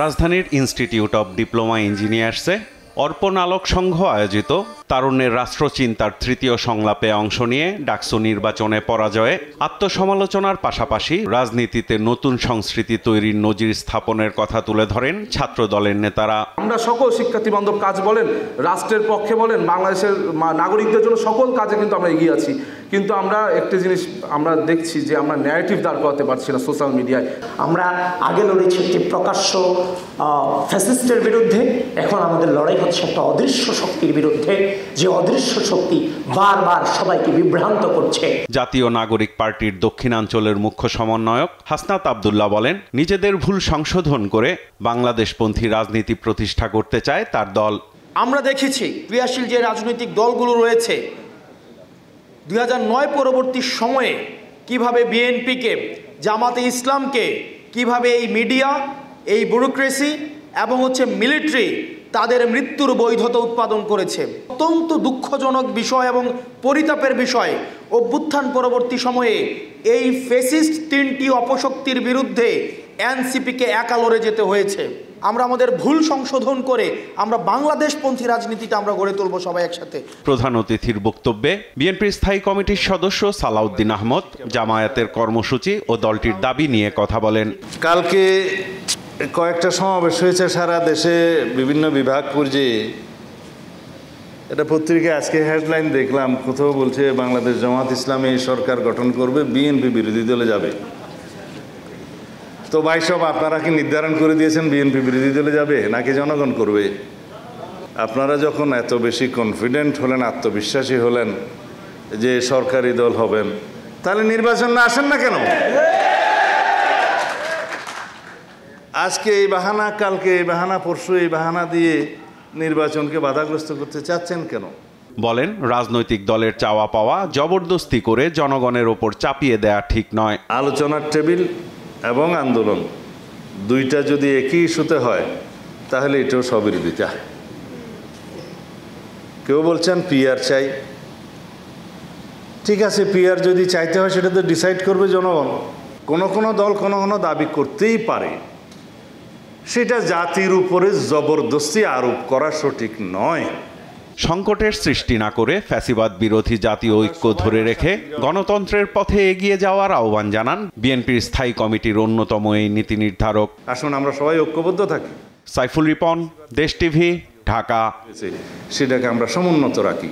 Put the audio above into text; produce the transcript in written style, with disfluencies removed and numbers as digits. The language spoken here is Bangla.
রাজধানীর ইনস্টিটিউট অব ডিপ্লোমা ইঞ্জিনিয়ার্সে অর্পণ আলোক সংঘ আয়োজিত তারুণ্যের রাষ্ট্রচিন্তার তৃতীয় সংলাপে অংশ নিয়ে ডাকসু নির্বাচনে পরাজয়ে আত্মসমালোচনার পাশাপাশি রাজনীতিতে নতুন সংস্কৃতি তৈরির নজির স্থাপনের কথা তুলে ধরেন ছাত্র দলের নেতারা। আমরা সকল শিক্ষার্থী বান্ধব কাজ বলেন, রাষ্ট্রের পক্ষে বলেন, বাংলাদেশের নাগরিকদের জন্য সকল কাজে কিন্তু আমরা এগিয়ে আছি, কিন্তু আমরা একটি জিনিস আমরা দেখছি যে আমরা ন্যারেটিভ দাঁড় করাতে পারছি না সোশ্যাল মিডিয়ায়। আমরা আগে লড়েছি একটি প্রকাশ্য ফ্যাসিস্টের বিরুদ্ধে, এখন আমাদের লড়াই হচ্ছে একটা অদৃশ্য শক্তির বিরুদ্ধে, যে অদৃশ্য শক্তি বারবার সবাইকে বিভ্রান্ত করছে। জাতীয় নাগরিক পার্টির দক্ষিণাঞ্চলের মুখ্য সমন্বয়ক হাসনাত আব্দুল্লাহ বলেন, নিজেদের ভুল সংশোধন করে বাংলাদেশপন্থী রাজনীতি প্রতিষ্ঠা করতে চায় তার দল। আমরা দেখেছি ক্রিয়াশীল যে রাজনৈতিক দলগুলো রয়েছে 2009 পরবর্তী সময়ে কিভাবে বিএনপিকে, জামাতে ইসলামকে কিভাবে এই মিডিয়া, এই ব্যুরোক্রেসি এবং মিলিটারি তাদের মৃত্যুর বৈধতা উৎপাদন করেছে। অত্যন্ত দুঃখজনক বিষয় এবং পরিতাপের বিষয়, অভ্যুত্থান পরবর্তী সময়ে এই ফ্যাসিস্ট তিনটি অপশক্তির বিরুদ্ধে এনসিপিকে একা লড়ে যেতে হয়েছে। আমরা আমাদের ভুল সংশোধন করে আমরা বাংলাদেশপন্থী রাজনীতিটা আমরা গড়ে তুলব সবাই একসাথে। প্রধান অতিথির বক্তব্যে বিএনপির স্থায়ী কমিটির সদস্য সালাউদ্দিন আহমদ জামায়াতের কর্মসূচি ও দলটির দাবি নিয়ে কথা বলেন। কালকে কয়েকটা সমাবেশ হয়েছে সারা দেশে বিভিন্ন বিভাগ পর্যায়ে। এটা পত্রিকায় আজকে হেডলাইন দেখলাম, কোথাও বলছে বাংলাদেশ জামাত ইসলামী সরকার গঠন করবে, বিএনপি বিরোধী দলে যাবে। তো ভাই সব আপনারা কি নির্ধারণ করে দিয়েছেন বিএনপি বিরোধী দলে যাবে নাকি জনগণ করবে? আপনারা যখন এত বেশি কনফিডেন্ট হলেন, আত্মবিশ্বাসী হলেন যে সরকারি দল হবেন, তাহলে নির্বাচন না আসেন না কেন? আজকে এই বাহানা, কালকে এই বাহানা, পরশু এই বাহানা দিয়ে নির্বাচনকে বাধাগ্রস্ত করতে চাচ্ছেন কেন? বলেন, রাজনৈতিক দলের চাওয়া পাওয়া জবরদস্তি করে জনগণের ওপর চাপিয়ে দেয়া ঠিক নয়। আলোচনার টেবিল এবং আন্দোলন দুইটা যদি একই ইস্যুতে হয় তাহলে এটাও স্ববিরোধিতা। কেউ বলছেন পিআর চাই, ঠিক আছে, পিআর যদি চাইতে হয় সেটা তো ডিসাইড করবে জনগণ। কোনো দল কোনো দাবি করতেই পারে, সেটা জাতির উপরে জবরদস্তি আরোপ করা সঠিক নয়। সংকটের সৃষ্টি না করে ফ্যাসিবাদ বিরোধী জাতীয় ঐক্য ধরে রেখে গণতন্ত্রের পথে এগিয়ে যাওয়ার আহ্বান জানান বিএনপির স্থায়ী কমিটির অন্যতম এই নীতি নির্ধারক। আসুন আমরা সবাই ঐক্যবদ্ধ থাকি। সাইফুল রিপন, দেশ টিভি, ঢাকা। সেটাকে আমরা সমুন্নত রাখি।